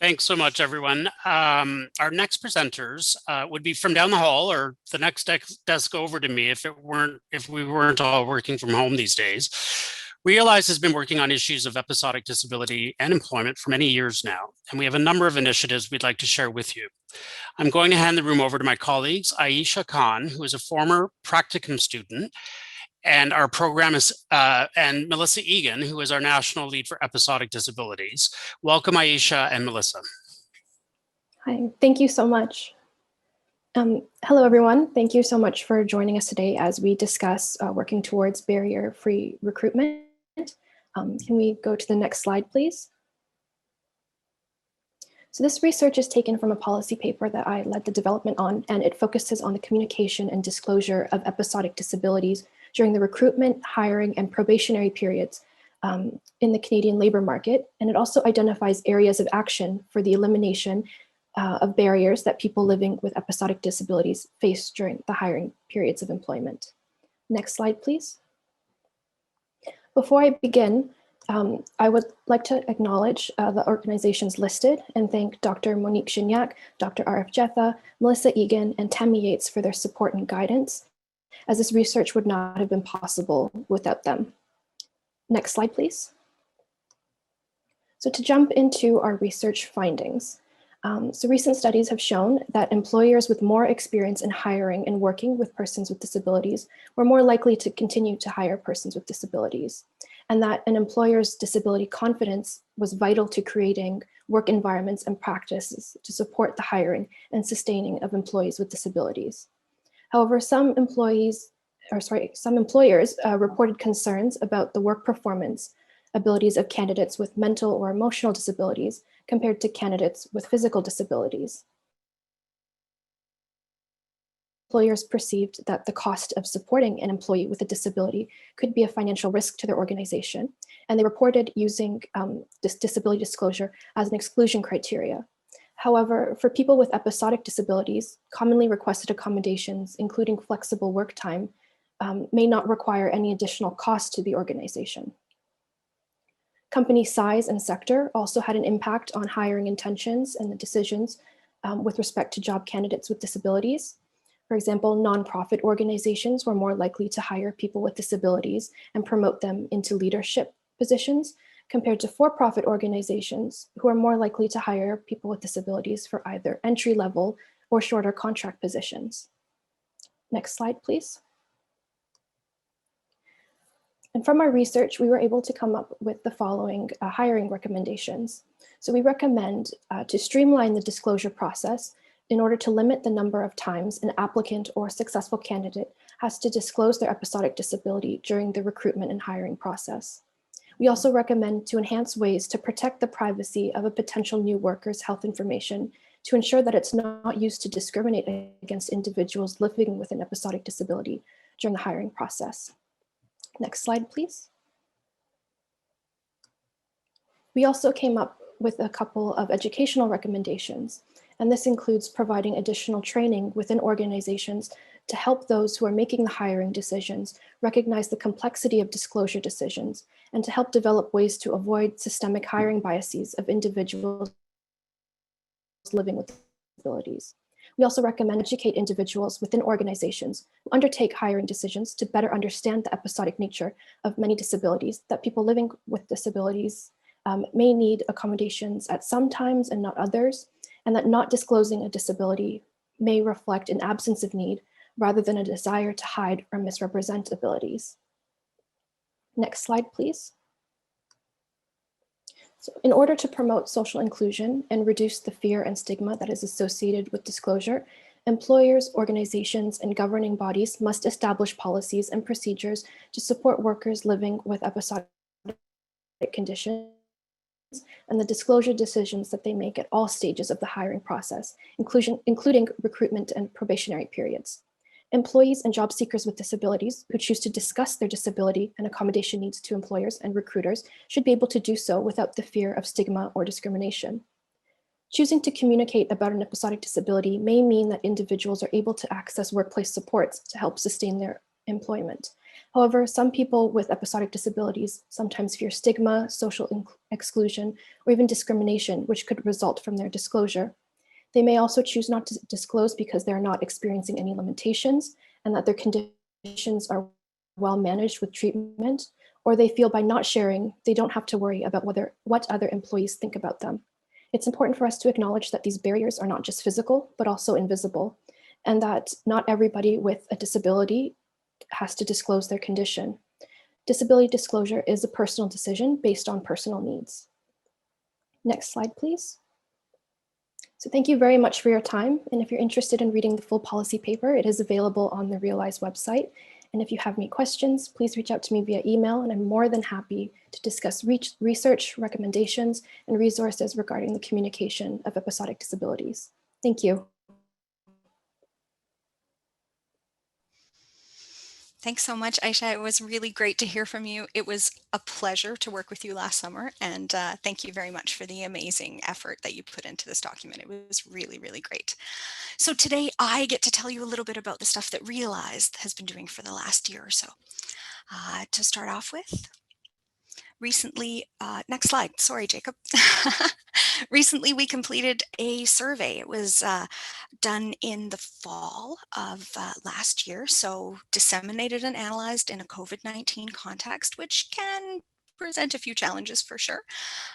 Thanks so much, everyone. Our next presenters would be from down the hall or the next desk over to me if we weren't all working from home these days. Realize has been working on issues of episodic disability and employment for many years now, and we have a number of initiatives we'd like to share with you. I'm going to hand the room over to my colleagues, Aisha Khan, who is a former practicum student, and our program is, and Melissa Egan, who is our national lead for episodic disabilities. Welcome, Aisha and Melissa. Hi, thank you so much. Hello, everyone. Thank you so much for joining us today as we discuss working towards barrier-free recruitment. Can we go to the next slide, please? So this research is taken from a policy paper that I led the development on, and it focuses on the communication and disclosure of episodic disabilities during the recruitment, hiring, and probationary periods in the Canadian labor market. And it also identifies areas of action for the elimination of barriers that people living with episodic disabilities face during the hiring periods of employment. Next slide, please. Before I begin, I would like to acknowledge the organizations listed and thank Dr. Monique Gignac, Dr. R.F. Jetha, Melissa Egan, and Tammy Yates for their support and guidance, as this research would not have been possible without them. Next slide, please. So to jump into our research findings. So recent studies have shown that employers with more experience in hiring and working with persons with disabilities were more likely to continue to hire persons with disabilities, and that an employer's disability confidence was vital to creating work environments and practices to support the hiring and sustaining of employees with disabilities. However, some employers reported concerns about the work performance abilities of candidates with mental or emotional disabilities compared to candidates with physical disabilities. Employers perceived that the cost of supporting an employee with a disability could be a financial risk to their organization, and they reported using this disability disclosure as an exclusion criteria. However, for people with episodic disabilities, commonly requested accommodations, including flexible work time, may not require any additional cost to the organization. Company size and sector also had an impact on hiring intentions and the decisions with respect to job candidates with disabilities. For example, nonprofit organizations were more likely to hire people with disabilities and promote them into leadership positions compared to for-profit organizations who are more likely to hire people with disabilities for either entry-level or shorter contract positions. Next slide, please. And from our research, we were able to come up with the following hiring recommendations. So we recommend to streamline the disclosure process in order to limit the number of times an applicant or successful candidate has to disclose their episodic disability during the recruitment and hiring process. We also recommend to enhance ways to protect the privacy of a potential new worker's health information to ensure that it's not used to discriminate against individuals living with an episodic disability during the hiring process. Next slide, please. We also came up with a couple of educational recommendations, and this includes providing additional training within organizations to help those who are making the hiring decisions recognize the complexity of disclosure decisions and to help develop ways to avoid systemic hiring biases of individuals living with disabilities. We also recommend educate individuals within organizations who undertake hiring decisions to better understand the episodic nature of many disabilities, that people living with disabilities may need accommodations at some times and not others, and that not disclosing a disability may reflect an absence of need rather than a desire to hide or misrepresent abilities. Next slide, please. So in order to promote social inclusion and reduce the fear and stigma that is associated with disclosure, employers, organizations, and governing bodies must establish policies and procedures to support workers living with episodic conditions and the disclosure decisions that they make at all stages of the hiring process, including recruitment and probationary periods. Employees and job seekers with disabilities who choose to discuss their disability and accommodation needs to employers and recruiters should be able to do so without the fear of stigma or discrimination. Choosing to communicate about an episodic disability may mean that individuals are able to access workplace supports to help sustain their employment. However, some people with episodic disabilities sometimes fear stigma, social exclusion, or even discrimination, which could result from their disclosure. They may also choose not to disclose because they're not experiencing any limitations and that their conditions are well managed with treatment, or they feel by not sharing, they don't have to worry about what other employees think about them. It's important for us to acknowledge that these barriers are not just physical, but also invisible, and that not everybody with a disability has to disclose their condition. Disability disclosure is a personal decision based on personal needs. Next slide, please. So thank you very much for your time. And if you're interested in reading the full policy paper, it is available on the Realize website. And if you have any questions, please reach out to me via email, and I'm more than happy to discuss research, recommendations, and resources regarding the communication of episodic disabilities. Thank you. Thanks so much, Aisha. It was really great to hear from you. It was a pleasure to work with you last summer, and thank you very much for the amazing effort that you put into this document. It was really, really great. So today I get to tell you a little bit about the stuff that Realize has been doing for the last year or so. To start off with, recently, next slide, sorry, Jacob. Recently, we completed a survey. It was done in the fall of last year, so disseminated and analyzed in a COVID-19 context, which can present a few challenges for sure.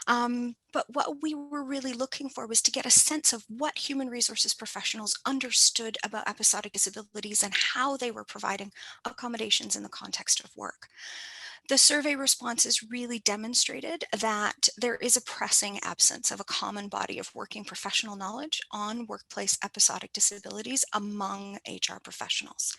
But what we were really looking for was to get a sense of what human resources professionals understood about episodic disabilities and how they were providing accommodations in the context of work. The survey responses really demonstrated that there is a pressing absence of a common body of working professional knowledge on workplace episodic disabilities among HR professionals.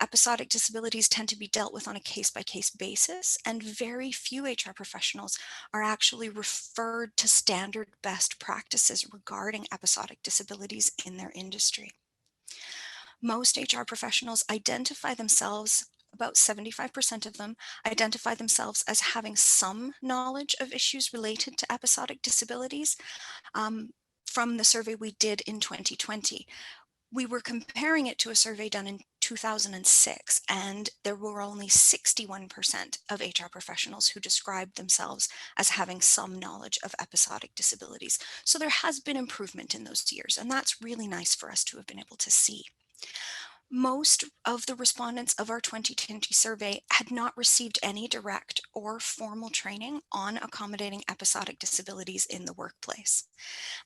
Episodic disabilities tend to be dealt with on a case-by-case basis, and very few HR professionals are actually referred to standard best practices regarding episodic disabilities in their industry. Most HR professionals identify themselves, about 75% of them identify themselves as having some knowledge of issues related to episodic disabilities. From the survey we did in 2020, we were comparing it to a survey done in 2006, and there were only 61% of HR professionals who described themselves as having some knowledge of episodic disabilities. So there has been improvement in those years, and that's really nice for us to have been able to see. Most of the respondents of our 2020 survey had not received any direct or formal training on accommodating episodic disabilities in the workplace.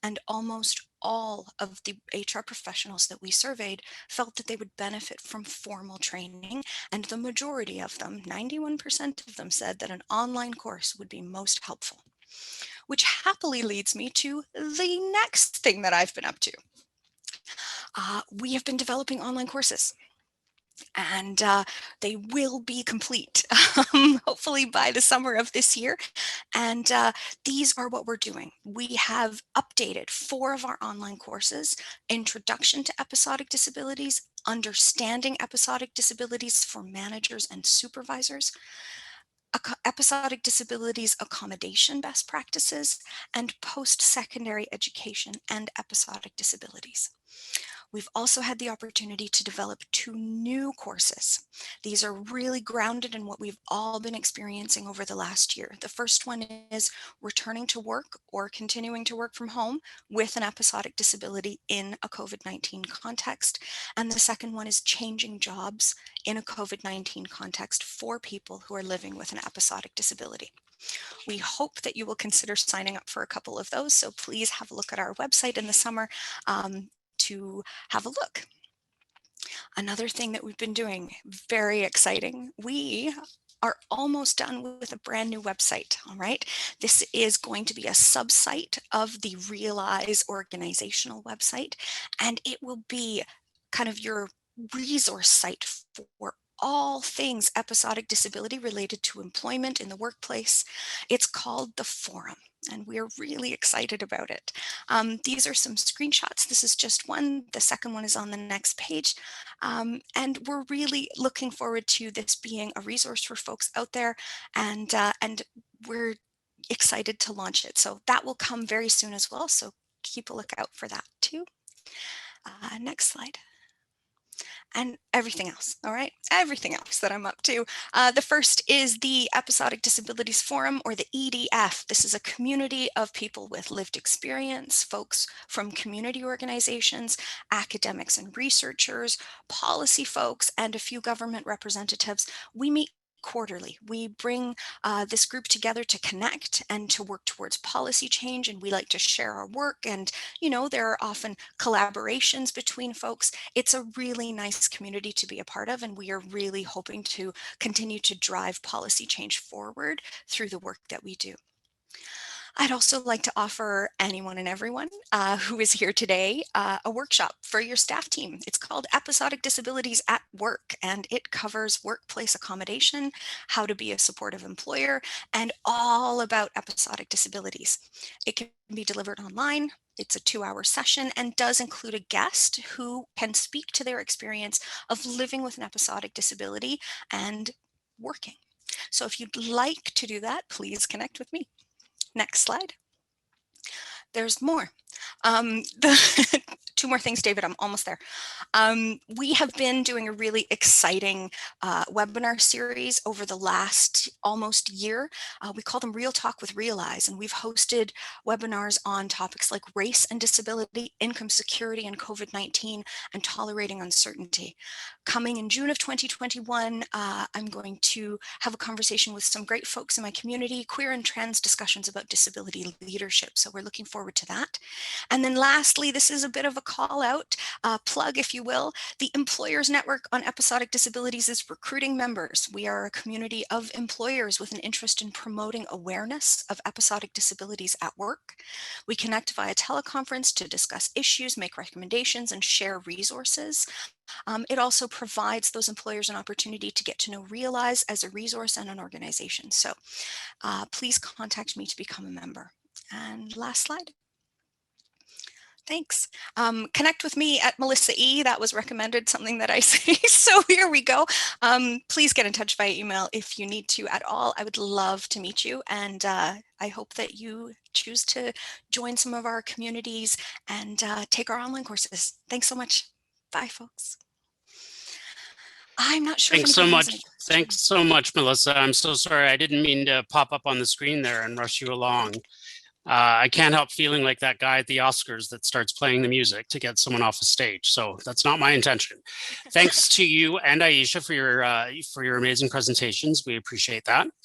And almost all of the HR professionals that we surveyed felt that they would benefit from formal training, and the majority of them, 91% of them, said that an online course would be most helpful. Which happily leads me to the next thing that I've been up to. We have been developing online courses, and they will be complete hopefully by the summer of this year. And these are what we're doing. We have updated 4 of our online courses: Introduction to Episodic Disabilities, Understanding Episodic Disabilities for Managers and Supervisors, Episodic Disabilities Accommodation Best Practices, and Post-Secondary Education and Episodic Disabilities. We've also had the opportunity to develop 2 new courses. These are really grounded in what we've all been experiencing over the last year. The first one is returning to work or continuing to work from home with an episodic disability in a COVID-19 context. And the second one is changing jobs in a COVID-19 context for people who are living with an episodic disability. We hope that you will consider signing up for a couple of those, so please have a look at our website in the summer to have a look. Another thing that we've been doing, very exciting, we are almost done with a brand new website. All right, this is going to be a subsite of the Realize organizational website, and it will be kind of your resource site for all things episodic disability related to employment in the workplace. It's called the Forum, and we're really excited about it. These are some screenshots. This is just one. The second one is on the next page. And we're really looking forward to this being a resource for folks out there, and we're excited to launch it. So that will come very soon as well. So keep a lookout for that too. Next slide. and everything else, all right? Everything else that I'm up to. The first is the Episodic Disabilities Forum, or the EDF. This is a community of people with lived experience, folks from community organizations, academics and researchers, policy folks, and a few government representatives. We meet quarterly. We bring this group together to connect and to work towards policy change, and we like to share our work, and there are often collaborations between folks. It's a really nice community to be a part of, and we are really hoping to continue to drive policy change forward through the work that we do. I'd also like to offer anyone and everyone who is here today a workshop for your staff team. It's called Episodic Disabilities at Work, and it covers workplace accommodation, how to be a supportive employer, and all about episodic disabilities. It can be delivered online. It's a 2-hour session and does include a guest who can speak to their experience of living with an episodic disability and working. So if you'd like to do that, please connect with me. Next slide. There's more. Two more things, David, I'm almost there. We have been doing a really exciting webinar series over the last almost year. We call them Real Talk with Realize, and we've hosted webinars on topics like race and disability, income security and COVID-19, and tolerating uncertainty. Coming in June of 2021, I'm going to have a conversation with some great folks in my community, queer and trans discussions about disability leadership. So we're looking forward to that. And then lastly, this is a bit of a call out, plug, if you will. The Employers Network on Episodic Disabilities is recruiting members. We are a community of employers with an interest in promoting awareness of episodic disabilities at work. We connect via teleconference to discuss issues, make recommendations, and share resources. It also provides those employers an opportunity to get to know Realize as a resource and an organization. So please contact me to become a member. And last slide. Thanks. Connect with me at Melissa E. That was recommended, something that I say. So here we go. Please get in touch via email if you need to at all. I would love to meet you. And I hope that you choose to join some of our communities and take our online courses. Thanks so much. Bye, folks. I'm not sure. Thanks so much. Thanks so much, Melissa. I'm so sorry. I didn't mean to pop up on the screen there and rush you along. I can't help feeling like that guy at the Oscars that starts playing the music to get someone off a stage. So that's not my intention. Thanks to you and Aisha for your amazing presentations. We appreciate that.